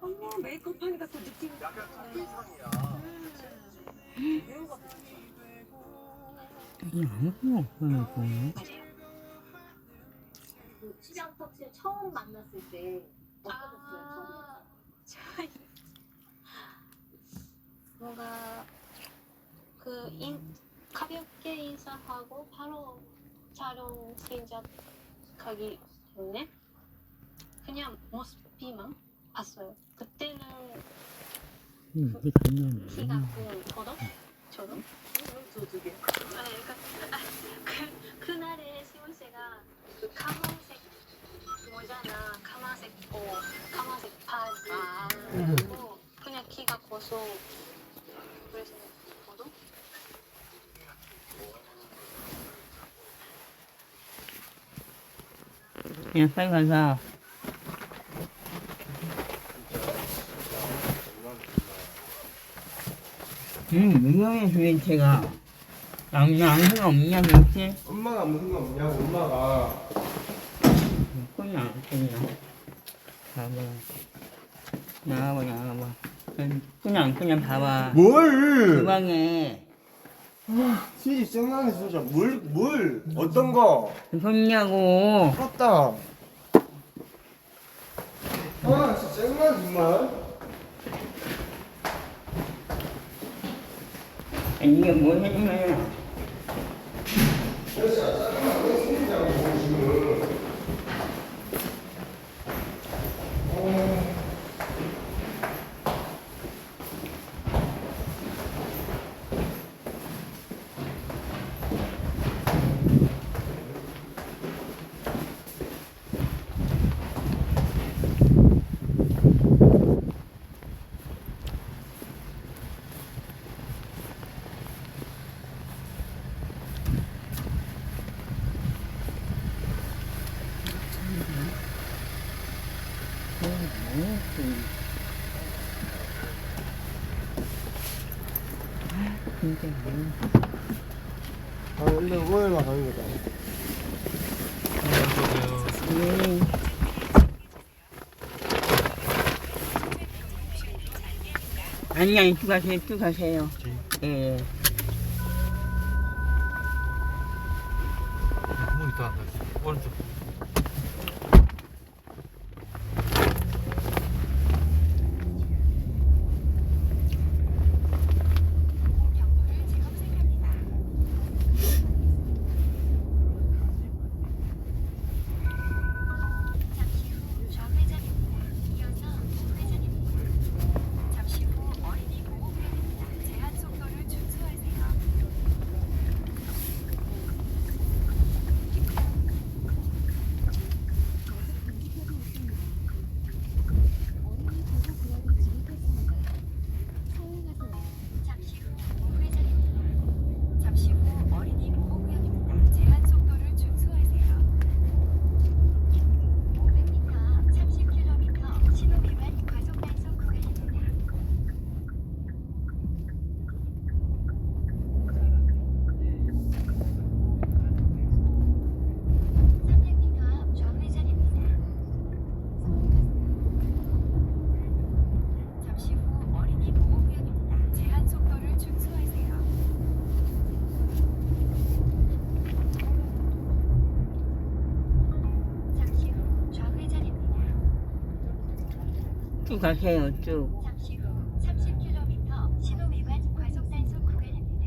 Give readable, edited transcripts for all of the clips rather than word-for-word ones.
어머 메이크업 하니까 또 느낌이 약간 좀 이상이야. 이 아무것도 없어요, 이거. 그 시장 터치 처음 만났을 때 어떠셨어요? 차이. 뭔가 가볍게 인사하고 바로 촬영 시작하기 때문에 그냥 모습비만 봤어요. 그때는 이게 장난이야. 키가 저도 저도 저쪽에 그러니까 그날에 시원 씨가 그 까만색 모자나 까만색 옷, 까만색 바지 그리고 그냥 키가 커서 그래서 저도 그냥 빨리 가자. 유명해, 도대체가. 아무 생각 없냐, 도대체? 엄마가 아무 생각 없냐고, 엄마가. 그냥, 봐봐. 나가봐. 그냥 봐봐. 그 뭘? 방에, 시집 생각해 진짜 뭘? 어떤 거? 손냐고. 부럽다. 아, 진짜 생각 정말. 이게 뭐 해주면, 진짜. 아, 원래 오해만 가는 거다. 아니야, 쭉 가세요. 예. 구멍 있다. 오른쪽. 쭉 가세요, 쭉. 잠시 후 30km 신호 위반 과속 단속 구간입니다.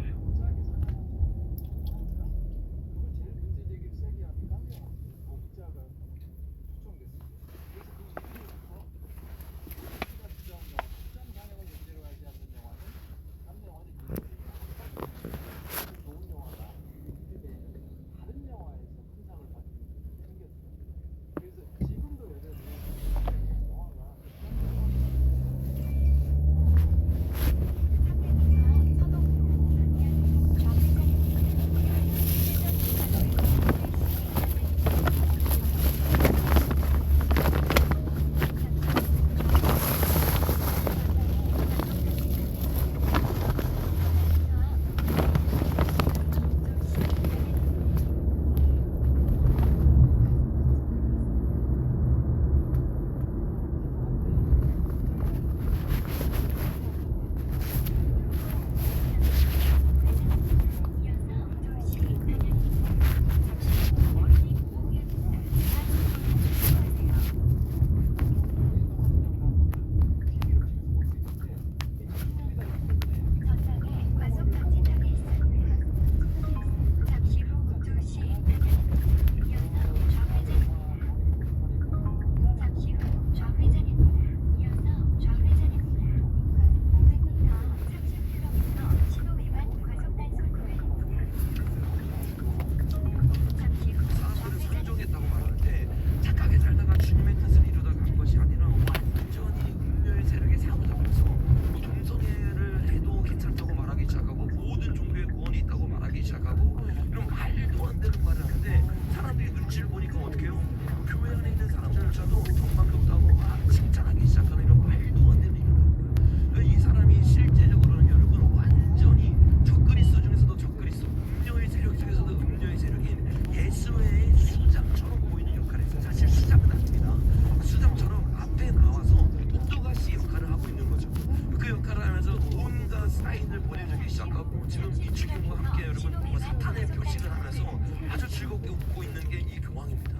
눈치를 보니까 어떡해요? 교회 안에 있는 사람들조차도 덕망도 따고 막 칭찬하기 시작하는 이런 말도 안 되는 일이에요. 이 사람이 실제적으로는 여러분 완전히 적그리스도 중에서도 적그리스도, 음녀의 세력 중에서도 음녀의 세력인 예수의 수장처럼 보이는 역할을 했어요. 사실 수장은 아닙니다. 수장처럼 앞에 나와서 목도가시 역할을 하고 있는 거죠. 그 역할을 하면서 온갖 사인을 보내주기 시작하고 지금 이 주님과 함께 여러분 사탄의 표식을 하면서 아주 즐겁게 웃고 있는 게 이 교황입니다.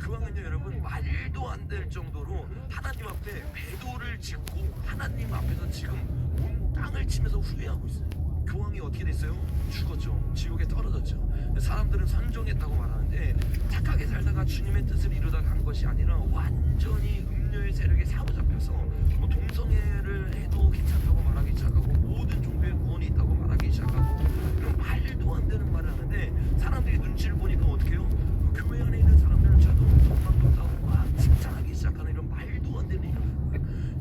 교황은요 여러분 말도 안 될 정도로 하나님 앞에 배도를 짓고 하나님 앞에서 지금 온 땅을 치면서 후회하고 있어요. 교황이 어떻게 됐어요? 죽었죠. 지옥에 떨어졌죠. 사람들은 선종했다고 말하는데 착하게 살다가 주님의 뜻을 이루다 간 것이 아니라 완전히 음녀의 세력에 사로잡혀서 뭐 동성애를 해도 괜찮다고 말하기 시작하고 모든 종교의 구원이 있다고 말하기 시작하고 이런 말도 안 되는 말을 하는데 사람들이 눈치를 보니까 어떻게 해요? 교회 안에 있는 사람들조차도 덕망도 따고 막 칭찬하기 시작하는 이런 말도 안 되는 일이에요.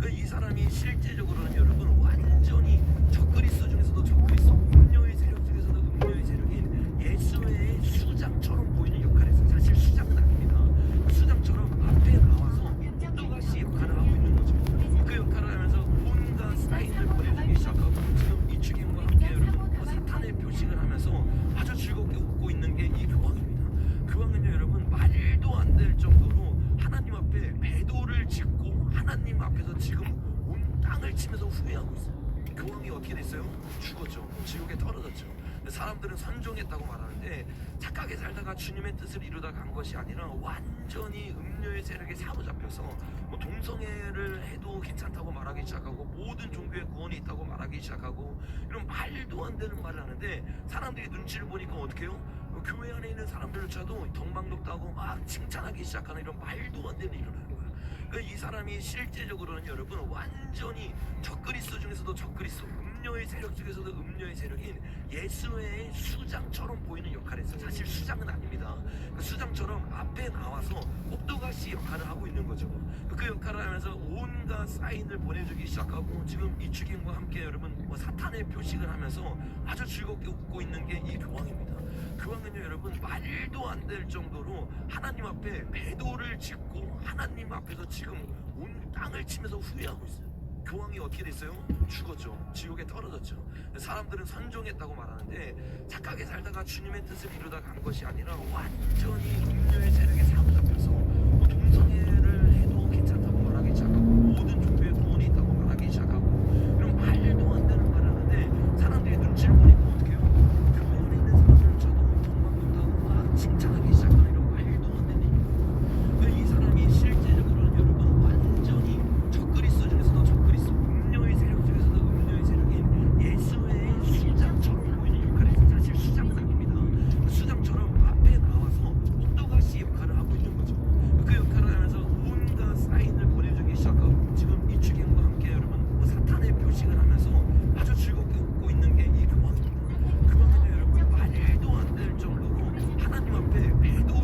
이 사람이 실제적으로는 여러분 완전히 적그리스도 중에서도 적그리스도, 음녀의 세력 중에서도 음녀의 세력인 예수의 수장처럼 보이는 역할을 했어요. 사실 수장은 아닙니다. 수장처럼 앞에 나와서 목도가시 역할을 하고 있는 거죠. 그 역할을 하면서 온갖 사인을 보내주기 시작하고 지금 이 주님과 함께 여러분 사탄의 표식을 하면서 아주 즐겁게 웃고 있는 게 이 교황입니다. 교황은요 여러분 말도 안 될 정도로 하나님 앞에 배도를 짓고 하나님 앞에서 지금 온 땅을 치면서 후회하고 있어요. 교황이 어떻게 됐어요? 죽었죠. 지옥에 떨어졌죠. 사람들은 선종했다고 말하는데 착하게 살다가 주님의 뜻을 이루다 간 것이 아니라 완전히 음녀의 세력에 사로잡혀서 뭐 동성애를 해도 괜찮다고 말하기 시작하고 모든 종교의 구원이 있다고 말하기 시작하고 이런 말도 안 되는 말을 하는데 사람들이 눈치를 보니까 어떻게 해요? 교회 안에 있는 사람들조차도 덕망도 따고 막 칭찬하기 시작하는 이런 말도 안 되는 일을 하는 거예요. 이 사람이 실제적으로는 여러분 완전히 적그리스도 중에서도 적그리스도, 음녀의 세력 중에서도 음녀의 세력인 예수의 수장처럼 보이는 역할을 했어요. 사실 수장은 아닙니다. 수장처럼 앞에 나와서 목도가시 역할을 하고 있는 거죠. 그 역할을 하면서 온갖 사인을 보내주기 시작하고 지금 이 주님과 함께 여러분 사탄의 표식을 하면서 아주 즐겁게 웃고 있는 게 이 교황입니다. 교황은요 여러분 말도 안 될 정도로 하나님 앞에 배도를 짓고 하나님 앞에서 지금 온 땅을 치면서 후회하고 있어요. 교황이 어떻게 됐어요? 죽었죠. 지옥에 떨어졌죠. 사람들은 선종했다고 말하는데 착하게 살다가 주님의 뜻을 이루다 간 것이 아니라 완전히 음녀의 세력에 사로잡혀서 뭐 동성애를 해도 괜찮다고 말하기 시작하고 모든 종교의 구원이 있다고 말하기 시작하고 이런 말도 안 되는 말을 하는데 사람들이 눈치를 보니까 어떻게 해요? 교회 안에 있는 사람들조차도 덕망도 따고 막 칭찬하기 시작하는 이런 말도 안 되는 일이에요. 이 사람이 실제적으로는 여러분 완전히 적그리스도 중에서도 적그리스도, 음녀의 세력 중에서도 음녀의 세력인 예수의 수장처럼 보이는 역할을 했어요. 사실 수장은 아닙니다. 수장처럼 앞에 나와서 목도가시 역할을 하고 있는 거죠. 그 역할을 하면서 온갖 사인을 보내주기 시작하고 지금 이 주님과 함께 여러분 사탄의 표식을 하면서 아주 즐겁게 웃고 있는 게 이 교황입니다. 교황은요 여러분 말도 안 될 정도로 하나님 앞에 배도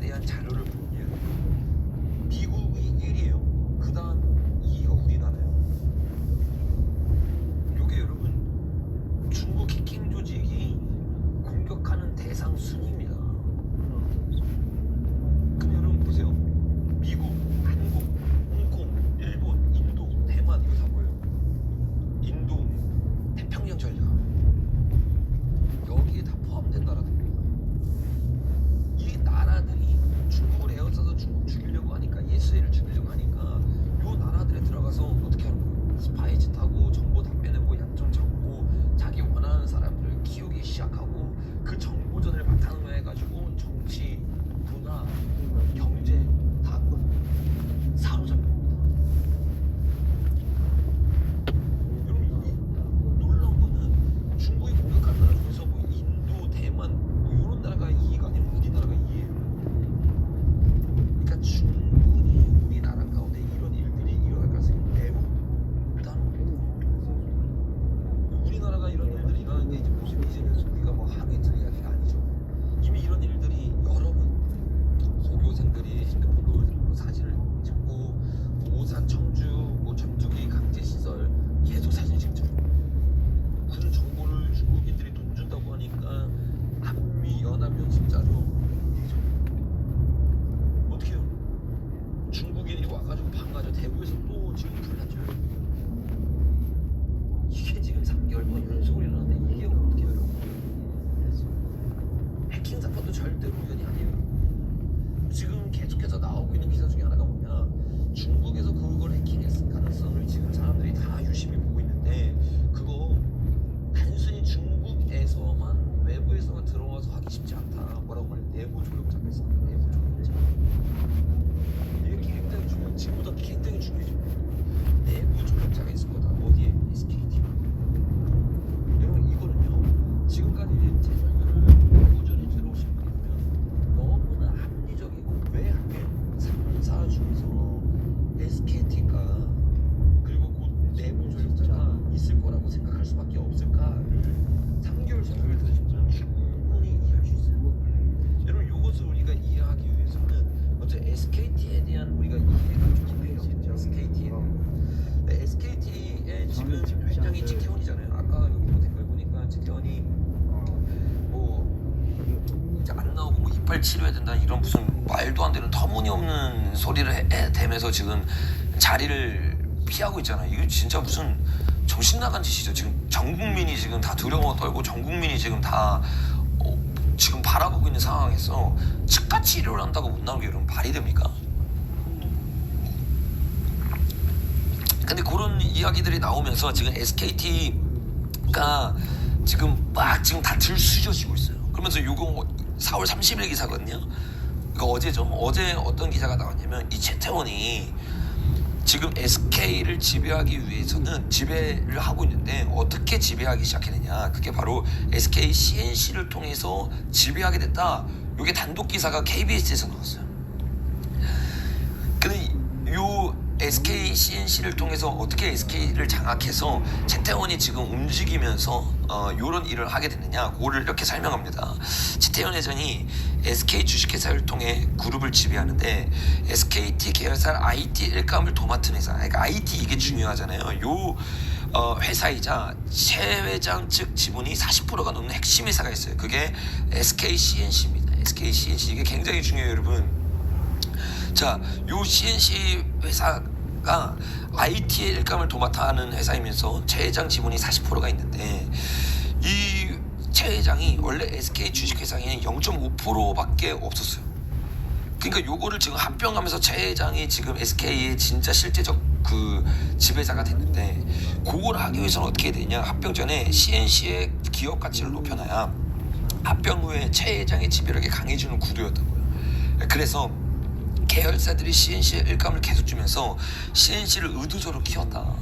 대한 자료를 보면 미국이 1위에요. 그 다음 2위가 우리나라예요. 요게 여러분 중국 해킹 조직이 공격하는 대상 순위입니다. 그럼 여러분 보세요. 미국, 한국, 홍콩, 일본, 인도, 대만 이거 다 뭐예요? 인도, 태평양 전략 여기에 다 포함된 나라들입니다. 이 나라들이 중국을 에워싸서 중국 죽이려고 하니까 예수를 죽이려고 하니까 요 나라들에 들어가서 어떻게 하는 거예요? 스파이 짓하고 정보 다 빼내고 약점 잡고 자기 원하는 사람들을 키우기 시작하고 그 정보전을 바탕으로 해가지고 정치, 문화, 경제 다 사로잡힙니다. 여러분 이 놀라운 거는 중국이 공격한 나라 중에서 뭐 인도, 대만 뭐 이런 나라가 2위가 아니면 우리나라가 2위예요. 그러니까 충분히 우리나라 가운데 이런 일들이 일어날 가능성이 매우 높다는 겁니다. 우리나라가 이런 일들이 일어나는 게 이제 무슨 이제는 우리가 뭐 하루 이틀 이야기가 아니죠. 이미 이런 일들이 여러 번 고교생들이 핸드폰으로 사진을 찍고 오산, 청주, 뭐 전투기 강제 시설 계속 사진 찍죠. 그 정보를 중국인들이 돈 준다고 하니까 한미 연합 연습자료 얘기죠. 어떻게 해요? 중국인이 와가지고 방가죠. 대구에서 또 지금 불났죠. 이게 지금 3개월 동안 연속으로 일어났는데 이게 어떻게 해요? 해킹 사건도 절대로 우연이 아니에요. 지금 계속해서 나오고 있는 기사 중에 하나가 뭐냐, 중국에서 그걸 해킹했을 가능성을 지금 사람들이 다 유심히 보고 있는데 그거 단순히 중국에서만 외부에서만 들어와서 하기 쉽지 않다. 뭐라고 말해? 내부 조력자 뺐습니다. 내부 조력자. 이게 굉장히 중요해요. 지금보다 굉장히 중요해져. 내부 조력자가 있을 거다. 어디에? SKT. 여러분 이거는요, 지금까지 제 설교를 꾸준히 들어오신 분이면 너무나 합리적이고 왜 하필 3사 중에서 SKT가 그리고 곧 내부 조력자가 있을 거라고 생각할 수밖에 없을까를 3개월 설교를 들으시면 충분히 이해할 수 있어요. 여러분 이것을 우리가 이해하기 위해서는 먼저 SKT에 대한 우리가 이해가 좀 필요해요. SKT에 대한. SKT의 지금 회장이 직태원이잖아요. 아까 여기 뭐 댓글 보니까 직태원이 뭐 이제 안 나오고 뭐 이빨 치료해야 된다 이런 무슨 말도 안 되는 터무니없는 소리를 대면서 지금 자리를 피하고 있잖아요. 이거 진짜 무슨 정신 나간 짓이죠. 지금 전 국민이 지금 다 두려워 떨고 전 국민이 지금 다 지금 바라보고 있는 상황에서 즉각 치료를 한다고 못 나오는 게 여러분 말이 됩니까? 근데 그런 이야기들이 나오면서 지금 SKT가 지금 막 지금 다 들쑤셔지고 있어요. 그러면서 요거 4월 30일 기사거든요. 이거 어제죠. 어제 어떤 기사가 나왔냐면 이 최태원이 지금 SK를 지배하기 위해서는 지배를 하고 있는데 어떻게 지배하기 시작했느냐. 그게 바로 SK CNC를 통해서 지배하게 됐다. 이게 단독 기사가 KBS에서 나왔어요. 근데 요 SK CNC를 통해서 어떻게 SK를 장악해서 최태원이 지금 움직이면서 이런 일을 하게 됐느냐, 그거를 이렇게 설명합니다. 최태원 회장이 SK 주식회사를 통해 그룹을 지배하는데 SKT 계열사 IT 일감을 도맡은 회사, 그러니까 IT 이게 중요하잖아요. 요 회사이자 최 회장 측 지분이 40%가 넘는 핵심 회사가 있어요. 그게 SK CNC입니다. SK CNC 이게 굉장히 중요해요, 여러분. 자, 요 CNC 회사가 IT의 일감을 도맡아 하는 회사이면서 최 회장 지분이 40%가 있는데 이 최 회장이 원래 SK 주식회사에는 0.5%밖에 없었어요. 그러니까 요거를 지금 합병하면서 최 회장이 지금 SK의 진짜 실제적 그 지배자가 됐는데 그걸 하기 위해서는 어떻게 해야 되냐, 합병 전에 CNC의 기업 가치를 높여놔야 합병 후에 최 회장의 지배력이 강해지는 구도였다고요. 그래서 계열사들이 CNC의 일감을 계속 주면서 CNC를 의도적으로 키웠다.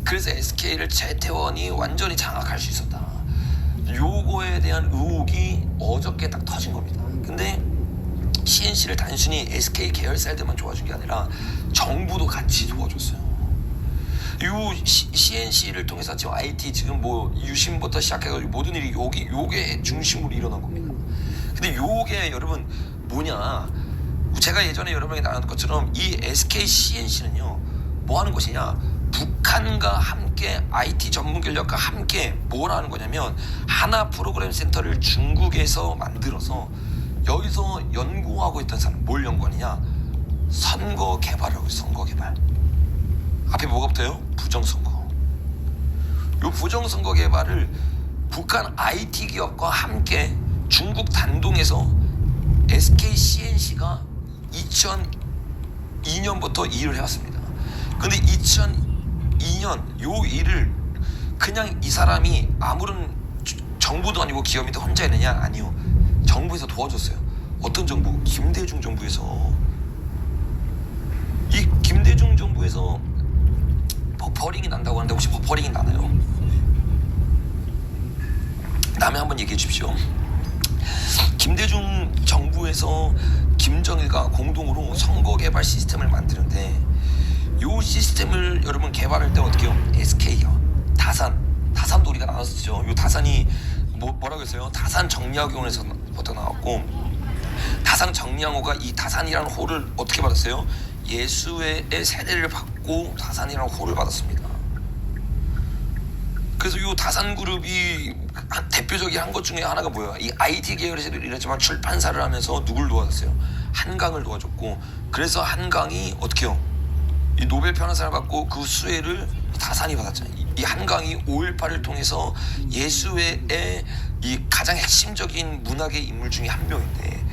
그래서 SK를 최태원이 완전히 장악할 수 있었다. 요거에 대한 의혹이 어저께 딱 터진 겁니다. 근데 CNC를 단순히 SK 계열사들만 도와준 게 아니라 정부도 같이 도와줬어요. 요 CNC를 통해서 지금 IT 지금 뭐 유심부터 시작해가지고 모든 일이 요게 중심으로 일어난 겁니다. 근데 요게 여러분 뭐냐, 제가 예전에 여러분에게 나눈 것처럼 이 SK CNC는요 뭐 하는 곳이냐, 북한과 함께 IT 전문 인력과 함께 뭘 하는 거냐면 하나 프로그램 센터를 중국에서 만들어서 여기서 연구하고 있던 사람, 뭘 연구하느냐, 선거 개발을 하고 있어요. 선거 개발. 앞에 뭐가 붙어요? 부정선거. 요 부정선거 개발을 북한 IT 기업과 함께 중국 단동에서 SK CNC가 2002년부터 일을 해왔습니다. 근데 2002년 요 일을 그냥 이 사람이 아무런 정부도 아니고 기업인데 혼자 했느냐? 아니요. 정부에서 도와줬어요. 어떤 정부? 김대중 정부에서. 이 김대중 정부에서 버퍼링이 난다고 하는데 혹시 버퍼링이 나나요? 남의 한번 얘기해 주십시오. 김대중 정부에서 김정일과 공동으로 선거 개발 시스템을 만드는데 요 시스템을 여러분 개발할 때 어떻게 해요? SK요. 다산도 우리가 나눴었죠. 요 다산이 뭐라고 했어요? 다산 정리학원에서부터 나왔고, 다산 정리학원가 이 다산이라는 호를 어떻게 받았어요? 예수의 세례를 받고 다산이라는 호를 받았습니다. 그래서 이 다산그룹이 대표적인 한 것 중에 하나가 뭐예요? 이 IT 계열에서도 이랬지만 출판사를 하면서 누굴 도와줬어요? 한강을 도와줬고, 그래서 한강이 어떻게 해요? 이 노벨 평화상을 받고 그 수혜를 다산이 받았잖아요. 이 한강이 5.18을 통해서 예수의 이 가장 핵심적인 문학의 인물 중에 한 명인데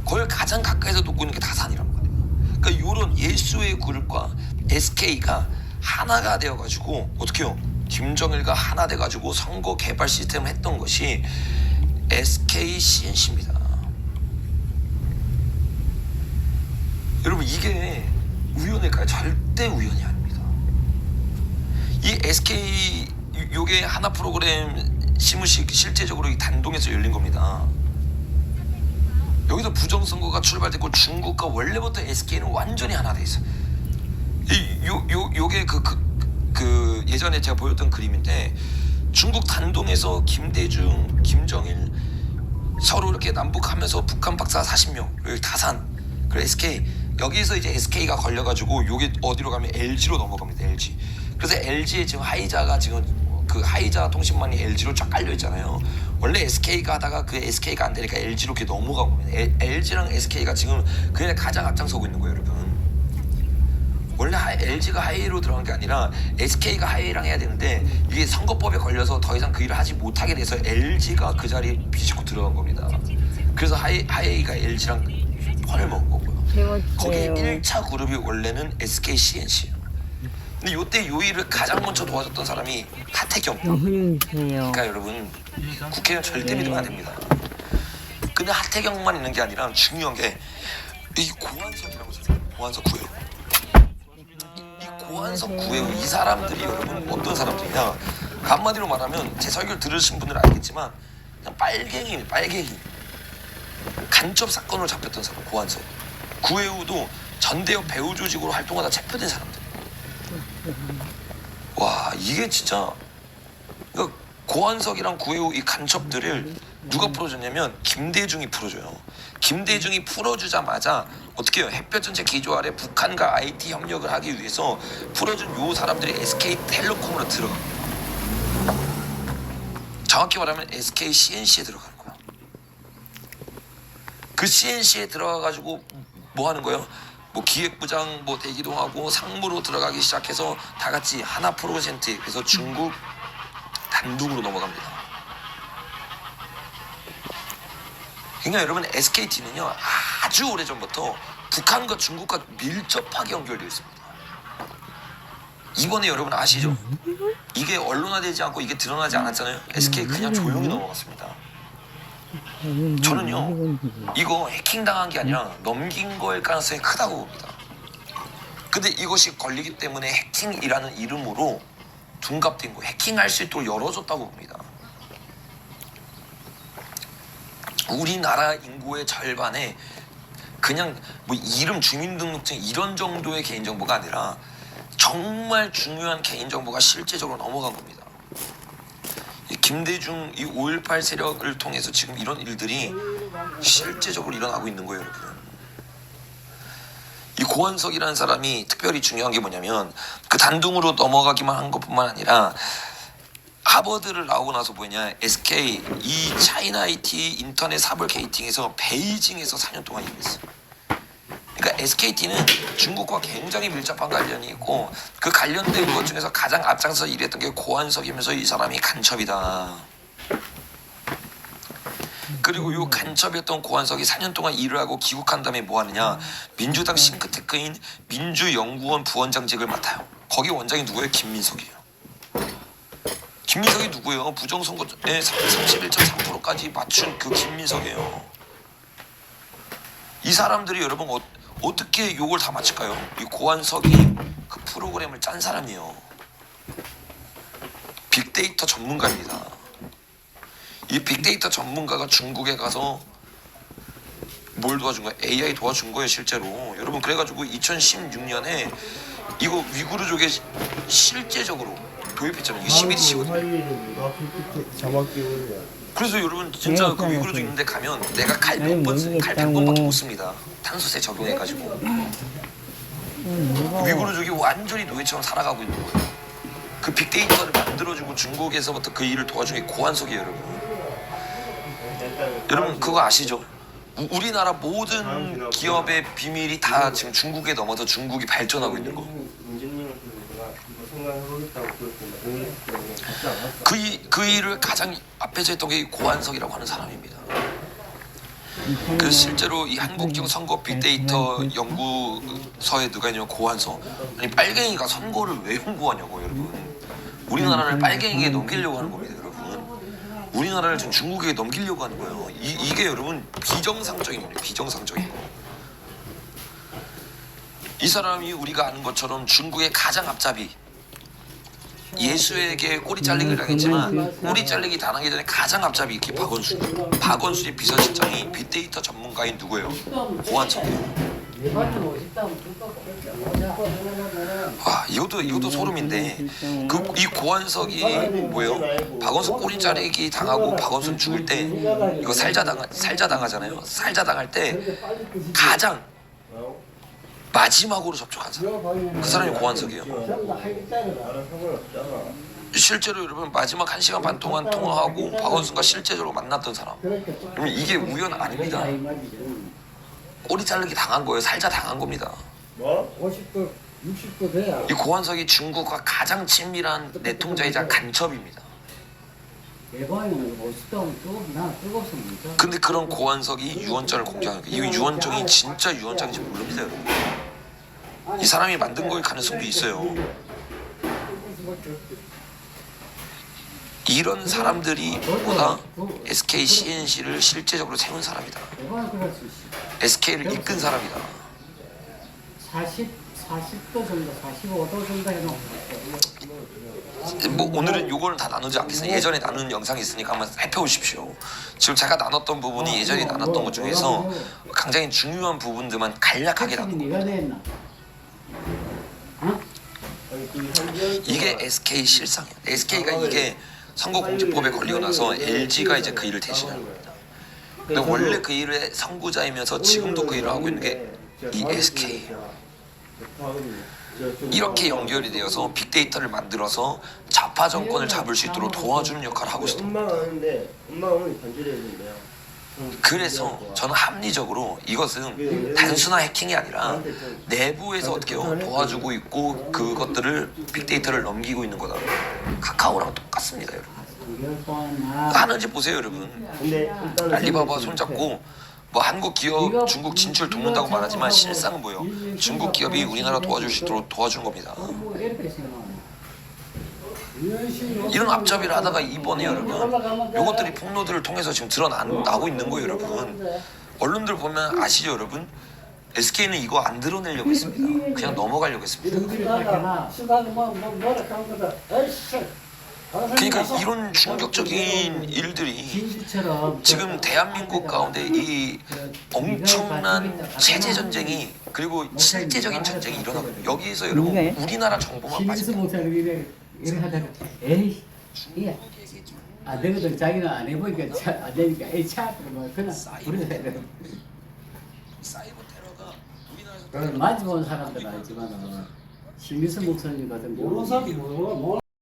그걸 가장 가까이서 돕고 있는 게 다산이란 말이에요. 그러니까 이런 예수의 그룹과 SK가 하나가 되어가지고 어떻게 해요? 김정일과 하나 돼가지고 선거 개발 시스템을 했던 것이 SK CNC입니다. 여러분 이게 우연일까요? 절대 우연이 아닙니다. 이 SK 요게 하나 프로그램 시무식 실제적으로 이 단동에서 열린 겁니다. 여기서 부정선거가 출발됐고 중국과 원래부터 SK는 완전히 하나 돼 있어요. 요게 그 예전에 제가 보였던 그림인데 중국 단동에서 김대중, 김정일 서로 이렇게 남북하면서 북한 박사 40명, 여기 다산, 그리고 SK, 여기서 이제 SK가 걸려가지고 요게 어디로 가면 LG로 넘어갑니다. LG. 그래서 LG에 지금 하이자가 지금 그 하이자 통신망이 LG로 쫙 깔려 있잖아요. 원래 SK가 하다가 그 SK가 안 되니까 LG로 이렇게 넘어간 겁니다. LG랑 SK가 지금 그냥 가장 앞장서고 있는 거예요, 여러분. 원래 LG가 하이로 들어간 게 아니라 SK가 하이랑 해야 되는데 이게 선거법에 걸려서 더 이상 그 일을 하지 못하게 돼서 LG가 그 자리에 비집고 들어간 겁니다. 그래서 하이가 LG랑 펀을 먹은 거고요. 거기에 1차 그룹이 원래는 SK CNC예요. 근데 요때 요 일을 가장 먼저 도와줬던 사람이 하태경. 그러니까 여러분 국회의원 절대 믿으면 안 됩니다. 근데 하태경만 있는 게 아니라 중요한 게 이 고한석이라고 있어요. 고한석 구회로. 이 고한석 구회로 이 사람들이 여러분 어떤 사람들이냐, 한마디로 말하면 제 설교를 들으신 분들은 알겠지만 그냥 빨갱이 간첩 사건으로 잡혔던 사람. 고한석 구회우도 전대협 배후 조직으로 활동하다 체포된 사람들. 와 이게 진짜 그러니까 고한석이랑 구혜우 이 간첩들을 누가 풀어줬냐면 김대중이 풀어줘요. 김대중이 풀어주자마자 어떻게 해요? 햇볕전체 기조 아래 북한과 IT 협력을 하기 위해서 풀어준 요 사람들이 SK텔레콤으로 들어갑니다. 정확히 말하면 SK CNC에 들어가는 거야. 그 CNC에 들어가가지고 뭐 하는 거예요? 뭐 기획부장 뭐 대기도 하고 상무로 들어가기 시작해서 다 같이 하나 프로젝트, 그래서 중국 단둥으로 넘어갑니다. 그러니까 여러분 SKT는요 아주 오래전부터 북한과 중국과 밀접하게 연결되어 있습니다. 이번에 여러분 아시죠? 이게 언론화되지 않고 이게 드러나지 않았잖아요. SK 그냥 조용히 넘어갔습니다. 저는요 이거 해킹당한 게 아니라 넘긴 거일 가능성이 크다고 봅니다. 근데 이것이 걸리기 때문에 해킹이라는 이름으로 둔갑된 거, 해킹할 수 있도록 열어줬다고 봅니다. 우리나라 인구의 절반에 그냥 뭐 이름, 주민등록증 이런 정도의 개인정보가 아니라 정말 중요한 개인정보가 실제적으로 넘어간 겁니다. 이 김대중 이 5.18 세력을 통해서 지금 이런 일들이 실제적으로 일어나고 있는 거예요, 여러분. 고원석이라는 사람이 특별히 중요한 게 뭐냐면 그 단둥으로 넘어가기만 한 것뿐만 아니라 하버드를 나오고 나서 뭐냐 SK 이 차이나 IT 인터넷 사벌 게이팅에서 베이징에서 4년 동안 일했어. 그러니까 SKT는 중국과 굉장히 밀접한 관련이 있고 그 관련된 것 중에서 가장 앞장서 일했던 게 고원석이면서 이 사람이 간첩이다. 그리고 이 간첩이었던 고원석이 4년 동안 일을 하고 귀국한 다음에 뭐 하느냐 민주당 싱크테크인 민주연구원 부원장직을 맡아요. 거기 원장이 누구예요? 김민석이에요. 김민석이 누구예요? 부정선거에 31.3%까지 맞춘 그 김민석이에요. 이 사람들이 여러분 어떻게 요걸 다 맞힐까요? 이 고원석이 그 프로그램을 짠 사람이에요. 빅데이터 전문가입니다. 이 빅데이터 전문가가 중국에 가서 뭘 도와준 거야? AI 도와준 거예요 실제로. 여러분 그래가지고 2016년에 이거 위구르족에 실제적으로 도입했잖아요. 이게 11시거든요. 자막 끼우냐. 그래서 여러분 진짜 그 위구르족 있는데 가면 내가 갈 100번밖에 못 씁니다. 탄소세 적용해가지고 위구르족이 완전히 노예처럼 살아가고 있는 거예요. 그 빅데이터를 만들어주고 중국에서부터 그 일을 도와준 게 고원석이에요 여러분. 여러분 그거 아시죠? 우리나라 모든 기업의 비밀이 다 지금 중국에 넘어서 중국이 발전하고 있는 거. 그 일을 가장 앞에서 했던 게 고원석이라고 하는 사람입니다. 그래서 실제로 이 한국형 선거 빅데이터 연구소에 누가 있냐면 고원석. 아니 빨갱이가 선거를 왜 연구하냐고 여러분. 우리나라를 빨갱이에 넘기려고 하는 겁니다 여러분. 우리나라를 지금 중국에게 넘기려고 하는 거예요. 이게 여러분 비정상적인 거예요. 비정상적인 거. 이 사람이 우리가 아는 것처럼 중국의 가장 앞잡이 예수에게 꼬리 잘리기를 당했지만 꼬리 잘리기 당하기 전에 가장 앞잡이 이렇게 박원순의 비서실장이 빅데이터 전문가인 누구예요? 고원석이에요. 와 이것도 소름인데 이 고원석이 뭐예요? 박원순 꼬리 자르기 당하고 박원순 죽을 때 이거 살자 당하잖아요. 살자 당할 때 가장 마지막으로 접촉한 사람 그 사람이 고원석이에요. 실제로 여러분 마지막 1시간 반 동안 통화하고 박원순과 실제적으로 만났던 사람. 그러면 이게 우연 아닙니다. 꼬리 자르기 당한 거예요. 살자 당한 겁니다. 뭐? 50도, 60도 돼야. 이 고원석이 중국과 가장 친밀한 내통자이자 간첩입니다. 근데 그런 고원석이 유언장을 공개하는 거예요. 이 유언장이 진짜 유언장인지 모릅니다 여러분. 이 사람이 만든 거일 가능성도 있어요. 이런 사람들이 보다 SK CNC를 실제적으로 세운 사람이다. SK를 이끈 사람이다. 40도 정도, 45도 정도 해놓은 뭐 오늘은 요거는 다 나누지 않겠습니다. 예전에 나눈 영상이 있으니까 한번 살펴보십시오. 지금 제가 나눴던 부분이 예전에 나눴던 것 중에서 굉장히 중요한 부분들만 간략하게 나눈 겁니다. 이게 SK 실상이에요. SK가 이게 선거공직법에 걸리고 나서 LG가 이제 그 일을 대신하는 겁니다. 근데 원래 그 일의 선구자이면서 지금도 그 일을 하고 있는 게 이 SK예요. 이렇게 연결이 되어서 빅데이터를 만들어서 좌파 정권을 잡을 수 있도록 도와주는 역할을 하고 있습니다. 엄마는 단절해야 된대요. 그래서 저는 합리적으로 이것은 단순한 해킹이 아니라 내부에서 어떻게 도와주고 있고 그것들을 빅데이터를 넘기고 있는 거다. 카카오랑 똑같습니다 여러분. 하는지 보세요 여러분. 알리바바 손잡고 뭐 한국 기업 중국 진출 돕는다고 말하지만 실상은 뭐예요? 중국 기업이 우리나라 도와줄 수 있도록 도와주는 겁니다. 이런 앞잡이를 하다가 이번에 여러분 요것들이 폭로들을 통해서 지금 드러나고 있는 거예요 여러분. 언론들 보면 아시죠 여러분? SK는 이거 안 드러내려고 했습니다. 그냥 넘어가려고 했습니다. 그러니까 이런 충격적인 일들이 지금 대한민국 가운데 이 엄청난 체제 전쟁이 그리고 실제적인 전쟁이 일어나고 있는 여기에서 여러분 우리나라 정보만 빠지면 이래 하다가 에이 안 되거든. 자기는 안 해보니까 안 되니까 에이 차 그러면 그냥 부르자. 사이버 테러가 우리나라에서 그건 많이 본 사람들은 알지만은 심희수 목사님 같은 경우 모르는 사람이 모르는